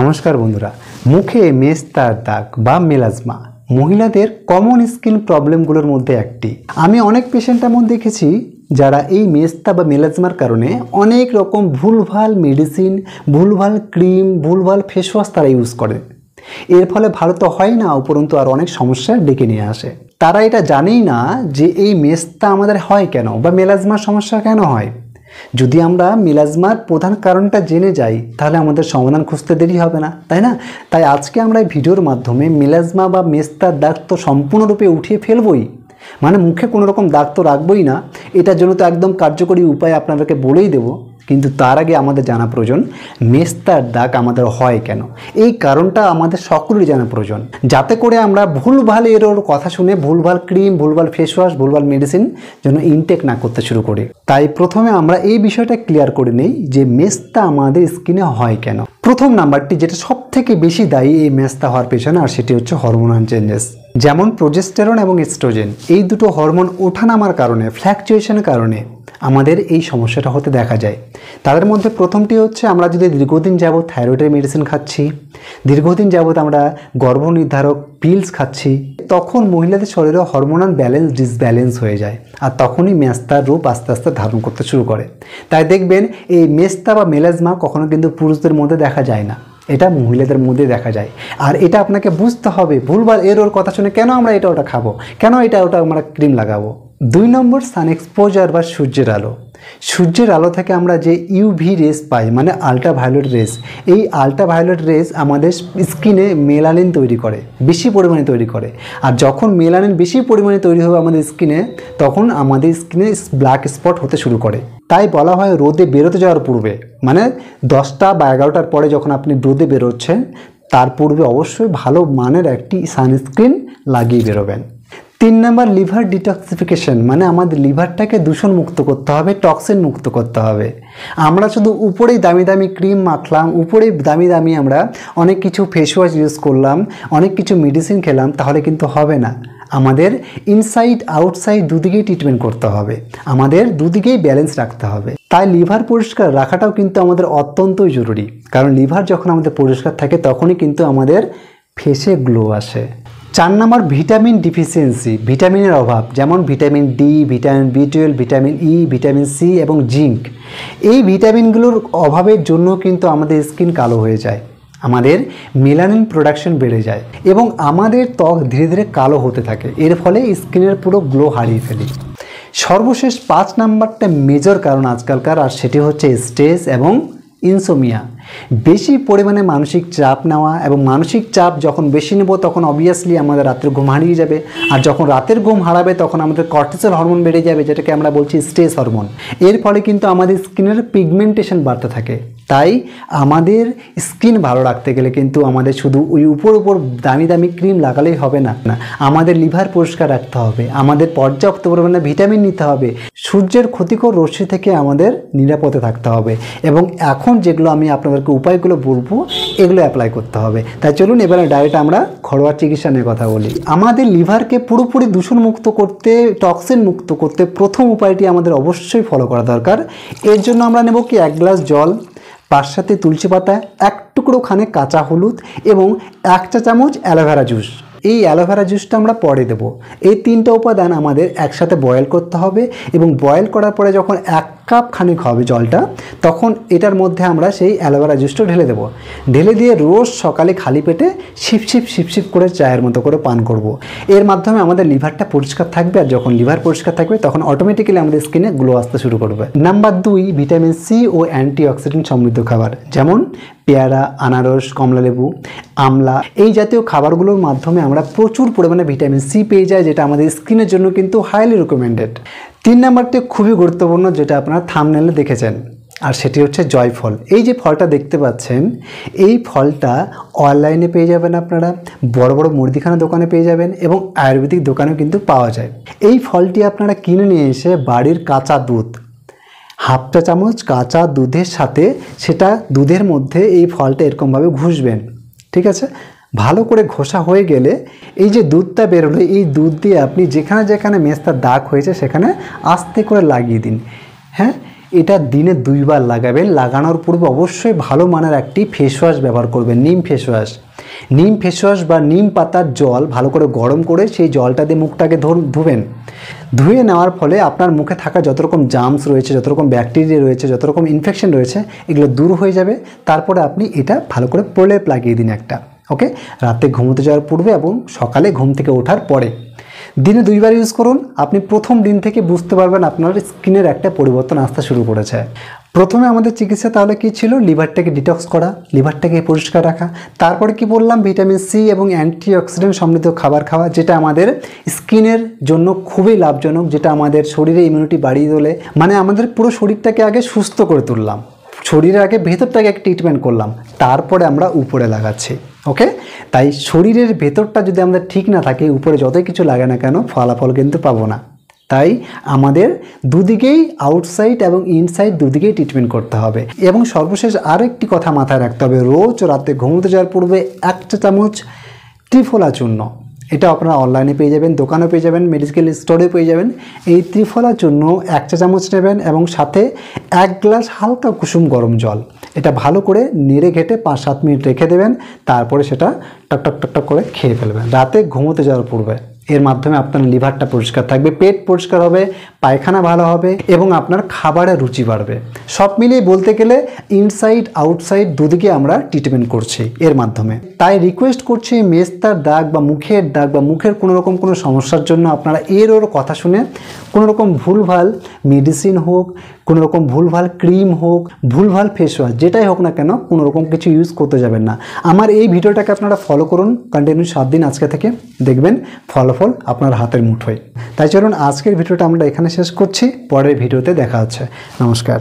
নমস্কার বন্ধুরা, মুখে মেস্তার দাগ বা মেলাজমা মহিলাদের কমন স্কিন প্রবলেমগুলোর মধ্যে একটি। আমি অনেক পেশেন্ট এমন দেখেছি যারা এই মেস্তা বা মেলাজমার কারণে অনেক রকম ভুলভাল মেডিসিন, ভুলভাল ক্রিম, ভুলভাল ফেস ওয়াশ তারা ইউজ করে। এর ফলে ভালো তো হয় না, উপরন্তু আর অনেক সমস্যা ডেকে নিয়ে আসে। তারা এটা জানেই না যে এই মেস্তা আমাদের হয় কেন বা মেলাজমার সমস্যা কেন হয়। যদি আমরা মেলাজমার প্রধান কারণটা জেনে যাই তাহলে আমাদের সমাধান খুঁজতে দেরি হবে না, তাই না? তাই আজকে আমরা এই ভিডিওর মাধ্যমে মেলাজমা বা মেস্তার দাগ তো সম্পূর্ণরূপে উঠিয়ে ফেলবই, মানে মুখে কোনো রকম দাগ তো রাখবই না। এটার জন্য তো একদম কার্যকরী উপায় আপনাদেরকে বলেই দেবো, কিন্তু তার আগে আমাদের জানা প্রয়োজন মেস্তার দাগ আমাদের হয় কেন। এই কারণটা আমাদের সকলেরই জানা প্রয়োজন, যাতে করে আমরা ভুলভাল এর কথা শুনে ভুলভাল ক্রিম, ভুলভাল ফেস ওয়াশ, ভুলভাল মেডিসিন যেন ইনটেক না করতে শুরু করি। তাই প্রথমে আমরা এই বিষয়টা ক্লিয়ার করে নেই যে মেস্তা আমাদের স্কিনে হয় কেন। প্রথম নাম্বারটি যেটা সব থেকে বেশি দায়ী এই মেস্তা হওয়ার পেছনে, আর সেটি হচ্ছে হরমোনাল চেঞ্জেস, যেমন প্রোজেস্টেরন এবং এস্ট্রোজেন। এই দুটো হরমোন ওঠানামার কারণে, ফ্ল্যাকচুয়েশনের কারণে আমাদের এই সমস্যাটা হতে দেখা যায়। তাদের মধ্যে প্রথমটি হচ্ছে আমরা যদি দীর্ঘদিন যাবৎ থাইরয়েডের মেডিসিন খাচ্ছি, দীর্ঘদিন যাবৎ আমরা গর্ভনির্ধারক পিলস খাচ্ছি, তখন মহিলাদের শরীরে হরমোনাল ব্যালেন্স ডিসব্যালেন্স হয়ে যায়, আর তখনই মেস্তার রূপ আস্তে আস্তে ধারণ করতে শুরু করে। তাই দেখবেন এই মেস্তা বা মেলাজমা কখনো কিন্তু পুরুষদের মধ্যে দেখা যায় না, এটা মহিলাদের মধ্যে দেখা যায়। আর এটা আপনাকে বুঝতে হবে, ভুলভাল ওর কথা শুনে কেন আমরা এটা ওটা খাবো, কেন এটা ওটা আমরা ক্রিম লাগাবো। 2 নম্বর, সান এক্সপোজার বা সূর্যের আলো। সূর্যের আলো থেকে আমরা যে ইউভি রেস পাই, মানে আল্ট্রাভায়োলেট রেস, এই আল্ট্রাভায়োলেট রেস আমাদের স্কিনে মেলানিন তৈরি করে, বেশি পরিমাণে তৈরি করে। আর যখন মেলানিন বেশি পরিমাণে তৈরি হবে আমাদের স্কিনে, তখন আমাদের স্কিনে ব্ল্যাক স্পট হতে শুরু করে। তাই বলা হয় রোদে বেরোতে যাওয়ার পূর্বে, মানে 10টা বা 11টার পরে যখন আপনি রোদে বেরোচ্ছেন, তার পূর্বে অবশ্যই ভালো মানের একটি সানস্ক্রিন লাগিয়ে বেরোবেন। 3 নম্বর, লিভার ডিটক্সিফিকেশন, মানে আমাদের লিভারটাকে দূষণ মুক্ত করতে হবে, টক্সিন মুক্ত করতে হবে। আমরা শুধু উপরেই দামি দামি ক্রিম মাখলাম, উপরেই দামি দামি আমরা অনেক কিছু ফেস ওয়াশ ইউজ করলাম, অনেক কিছু মেডিসিন খেলাম, তাহলে কিন্তু হবে না। আমাদের ইনসাইড আউটসাইড দুদিকেই ট্রিটমেন্ট করতে হবে, আমাদের দুদিকেই ব্যালেন্স রাখতে হবে। তাই লিভার পরিষ্কার রাখাটাও কিন্তু আমাদের অত্যন্তই জরুরি, কারণ লিভার যখন আমাদের পরিষ্কার থাকে তখনই কিন্তু আমাদের ফেসে গ্লো আসে। 4 নম্বর, ভিটামিন ডিফিসিয়েন্সি, ভিটামিনের অভাব, যেমন ভিটামিন ডি, ভিটামিন বি12, ভিটামিন ই, ভিটামিন সি এবং জিঙ্ক। এই ভিটামিনগুলোর অভাবের জন্য কিন্তু আমাদের স্কিন কালো হয়ে যায়, আমাদের মেলানিন প্রোডাকশন বেড়ে যায় এবং আমাদের ত্বক ধীরে ধীরে কালো হতে থাকে। এর ফলে স্কিনের পুরো গ্লো হারিয়ে ফেলি। সর্বশেষ 5 নাম্বারটা মেজর কারণ আজকালকার, আর সেটি হচ্ছে স্ট্রেস এবং ইনসোমিয়া। বেশি পরিমাণে মানসিক চাপ নেওয়া, এবং মানসিক চাপ যখন বেশি নেব তখন অবভিয়াসলি আমাদের রাতের ঘুম হারিয়ে যাবে, আর যখন রাতের ঘুম হারাবে তখন আমাদের কর্টিসল হরমোন বেড়ে যাবে, যেটাকে আমরা বলছি স্ট্রেস হরমোন। এর ফলে কিন্তু আমাদের স্কিনের পিগমেন্টেশন বাড়তে থাকে। তাই আমাদের স্কিন ভালো রাখতে গেলে কিন্তু আমাদের শুধু ওই উপর দামি দামি ক্রিম লাগালেই হবে না, আমাদের লিভার পরিষ্কার রাখতে হবে, আমাদের পর্যাপ্ত পরিমাণে ভিটামিন নিতে হবে, সূর্যের ক্ষতিকর রশ্মি থেকে আমাদের নিরাপদে থাকতে হবে, এবং এখন যেগুলো আমি আপনাদেরকে উপায়গুলো বলবো এগুলো অ্যাপ্লাই করতে হবে। তাই চলুন এবারে ডাইরেক্ট আমরা ঘরোয়া চিকিৎসা নিয়ে কথা বলি। আমাদের লিভারকে পুরোপুরি দূষণ মুক্ত করতে, টক্সিন মুক্ত করতে প্রথম উপায়টি আমাদের অবশ্যই ফলো করা দরকার। এর জন্য আমরা নেব কি 1 গ্লাস জল, 5 সাথে তুলসী পাতা, 1 টুকরো খানে কাঁচা হলুদ এবং 1 চা চামচ অ্যালোভেরা জুস। এই অ্যালোভেরা জুসটা আমরা পরে দেবো। এই 3টা উপাদান আমাদের একসাথে বয়েল করতে হবে, এবং বয়েল করার পরে যখন 1 কাপ খানিক হবে জলটা, তখন এটার মধ্যে আমরা সেই অ্যালোভেরা জুসটা ঢেলে দেবো। ঢেলে দিয়ে রোজ সকালে খালি পেটে শিপ করে চায়ের মতো করে পান করব। এর মাধ্যমে আমাদের লিভারটা পরিষ্কার থাকবে, আর যখন লিভার পরিষ্কার থাকবে তখন অটোমেটিক্যালি আমাদের স্কিনে গ্লো আসতে শুরু করবে। নাম্বার 2, ভিটামিন সি ও অ্যান্টিঅক্সিডেন্ট সমৃদ্ধ খাবার, যেমন পেয়ারা, আনারস, কমলালেবু, আমলা। এই জাতীয় খাবারগুলোর মাধ্যমে আমরা প্রচুর পরিমাণে ভিটামিন সি পেয়ে যাই, যেটা আমাদের স্কিনের জন্য কিন্তু হাইলি রিকমেন্ডেড। 3 নাম্বারটি খুবই গুরুত্বপূর্ণ, যেটা আপনারা থাম্বনেইলে দেখেছেন, আর সেটি হচ্ছে জয়ফল। এই যে ফলটা দেখতে পাচ্ছেন, এই ফলটা অনলাইনে পেয়ে যাবেন, আপনারা বড় বড় মুদিখানা দোকানে পেয়ে যাবেন, এবং আয়ুর্বেদিক দোকানেও কিন্তু পাওয়া যায়। এই ফলটি আপনারা কিনে নিয়ে এসে বাড়ির কাঁচা দুধ, 1/2 চা চামচ কাঁচা দুধের সাথে, সেটা দুধের মধ্যে এই ফলটা এরকমভাবে ঘষবেন, ঠিক আছে? ভালো করে ঘষা হয়ে গেলে এই যে দুধটা বেরোলো, এই দুধ দিয়ে আপনি যেখানে যেখানে মেস্তার দাগ হয়েছে সেখানে আস্তে করে লাগিয়ে দিন। হ্যাঁ, এটা দিনে 2 বার লাগাবেন। লাগানোর পূর্বে অবশ্যই ভালো মানের একটি ফেস ওয়াশ ব্যবহার করবেন, নিম ফেস ওয়াশ। নিম ফেস ওয়াশ বা নিম পাতার জল ভালো করে গরম করে সেই জলটা দিয়ে মুখটাকে ধুবেন। ধুয়ে নেওয়ার ফলে আপনার মুখে থাকা যত রকম জার্মস রয়েছে, যত রকম ব্যাকটেরিয়া রয়েছে, যত রকম ইনফেকশন রয়েছে, এগুলো দূর হয়ে যাবে। তারপরে আপনি এটা ভালো করে প্রলেপ লাগিয়ে দিন একটা, ওকে? রাতে ঘুমোতে যাওয়ার পূর্বে এবং সকালে ঘুম থেকে ওঠার পরে দিনে 2 বার ইউজ করুন। আপনি প্রথম দিন থেকে বুঝতে পারবেন আপনার স্কিনের একটা পরিবর্তন আসতে শুরু করেছে। প্রথমে আমাদের চিকিৎসা তাহলে কী ছিল? লিভারটাকে ডিটক্স করা, লিভারটাকে পরিষ্কার রাখা। তারপরে কি বললাম? ভিটামিন সি এবং অ্যান্টিঅক্সিডেন্ট সমৃদ্ধ খাবার খাওয়া, যেটা আমাদের স্কিনের জন্য খুবই লাভজনক, যেটা আমাদের শরীরে ইমিউনিটি বাড়িয়ে তোলে। মানে আমাদের পুরো শরীরটাকে আগে সুস্থ করে তুললাম, শরীরের আগে ভেতরটাকে একটা ট্রিটমেন্ট করলাম, তারপরে আমরা উপরে লাগাচ্ছি, ওকে? তাই শরীরের ভেতরটা যদি আমাদের ঠিক না থাকে, উপরে যতই কিছু লাগে না কেন ফলাফল কিন্তু পাবো না। তাই আমাদের দুদিকেই আউটসাইড এবং ইনসাইড দুদিকেই ট্রিটমেন্ট করতে হবে। এবং সর্বশেষ আরও একটি কথা মাথায় রাখতে হবে, রোজ রাতে ঘুমোতে যাওয়ার পূর্বে 1 চা চামচ ত্রিফলা চূর্ণ, এটা আপনারা অনলাইনে পেয়ে যাবেন, দোকানেও পেয়ে যাবেন, মেডিকেল স্টোরে পেয়ে যাবেন। এই ত্রিফলা চূর্ণ 1 চা চামচ নেবেন এবং সাথে 1 গ্লাস হালকা কুসুম গরম জল, এটা ভালো করে নেড়ে ঘেটে 5-7 মিনিট রেখে দেবেন। তারপরে সেটা টক টক টক করে খেয়ে ফেলবেন রাতে ঘুমোতে যাওয়ার পূর্বে। এর মাধ্যমে আপনার লিভারটা পরিষ্কার থাকবে, পেট পরিষ্কার হবে, পায়খানা ভালো হবে এবং আপনার খাবারের রুচি বাড়বে। সব মিলিয়ে বলতে গেলে ইনসাইড আউটসাইড দুদিকে আমরা ট্রিটমেন্ট করছি এর মাধ্যমে। তাই রিকোয়েস্ট করছি, মেস্তার দাগ বা মুখের দাগ বা মুখের কোনো রকম কোনো সমস্যার জন্য আপনারা ওর কথা শুনে কোনো রকম ভুলভাল মেডিসিন হোক, কোনো রকম ভুলভাল ক্রিম হোক, ভুলভাল ফেস ওয়াশ, যেটাই হোক না কেন, কোনো রকম কিছু ইউজ করতে যাবেন না। আমার এই ভিডিওটাকে আপনারা ফলো করুন কন্টিনিউ 7 দিন আজকে থেকে, দেখবেন ফলাফল আপনার হাতের মুঠোয়। তাই চলুন আজকের ভিডিওটা আমরা এখানে শেষ করছি, পরের ভিডিওতে দেখা হচ্ছে। নমস্কার।